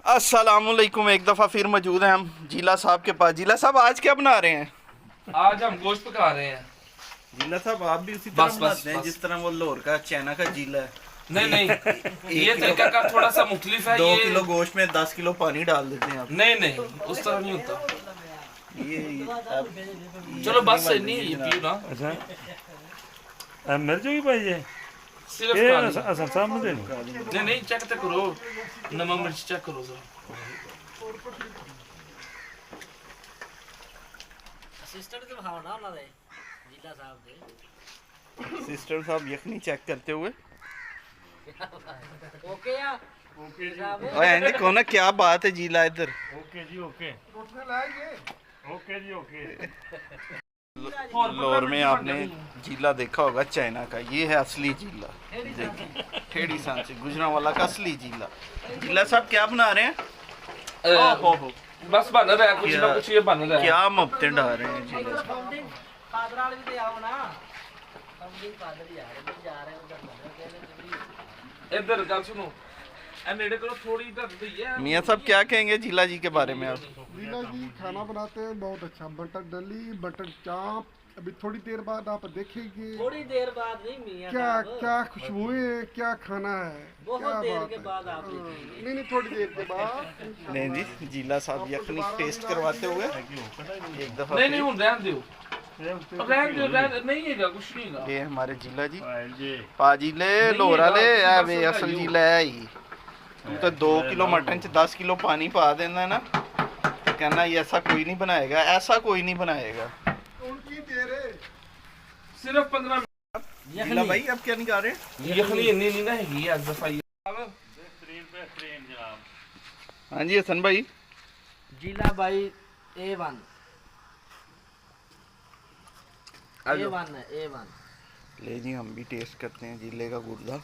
अस्सलामुअलैकुम। एक दफ़ा फिर मौजूद हैं हम जीला साहब के पास। जीला साहब आज क्या बना रहे हैं? आज हम गोश्त पका रहे हैं। जीला साहब आप भी उसी तरह बनाते हैं जिस तरह वो लाहौर का चाइना का जीला है? नहीं ये तरीका का थोड़ा सा मुख्तलिफ है। 2 ये किलो गोश्त में 10 किलो पानी डाल देते हैं आप? नहीं उस तरह नहीं होता। चलो बस नहीं पियो ना। अच्छा मिर्च भी पाइए सिर्फ ये काली। असल साहब में देनी नहीं चेक तो करो, नमक मिर्च चेक करो जरा। असिस्टेंट तो भाव ना दे जिला साहब दे। सिस्टर साहब यखनी चेक करते हुए ओके या ओके साहब। ओए एंडी कोना क्या बात है जीला इधर? ओके जी ओके ओके जी ओके। लाहौर में आपने जीला देखा होगा चाइना का, ये है असली जीला। देखिए ठेड़ी सांची गुजरांवाला का असली जीला। जीला साहब क्या बना रहे हैं? ओहो बस बन रहा है, कुछ ना कुछ ये बन रहा है। क्या मफ्तें डाल रहे हैं जीला साहब? पादरा वाले भी आओ ना। हम भी पादरी आ रहे जा रहे उधर इधर गल सुनो, ए नेड़े करो थोड़ी इधर तो ये। मियां साहब क्या कहेंगे जीला जी के बारे में आप? लीला जी खाना बनाते हैं बहुत अच्छा। बटर डली, बटर चाप। अभी थोड़ी देर बाद आप देखेंगे थोड़ी देर बाद नहीं मियां क्या साहब, क्या खुशबुएं, क्या खाना है। बहुत क्या देर बात के है। बाद आप देखेंगे। नहीं थोड़ी देर के बाद। नहीं जी, जीला साहब यखनी टेस्ट करवाते हुए एक दफा नहीं फिर। हूं रहन दो नहीं है कुछ नहीं है। ये हमारे जीला जी जी पाजीले लोराले ए वे असल जीला है ही। तू तो 2 किलो मटन च 10 किलो पानी पा देना ना, तो कहना ये ऐसा कोई नहीं बनाएगा, ऐसा कोई नहीं बनाएगा। उनकी तेरे सिर्फ 15 जीला भाई अब क्या निकाल रहे हैं? यखनी इतनी नहीं ना हैगी आज दफा ये। बेहतरीन जनाब। हाँ जी हसन भाई। जिला भाई A1 A1 है A1। ले जी हम भी टेस्ट करते हैं जीले का गुर्दा।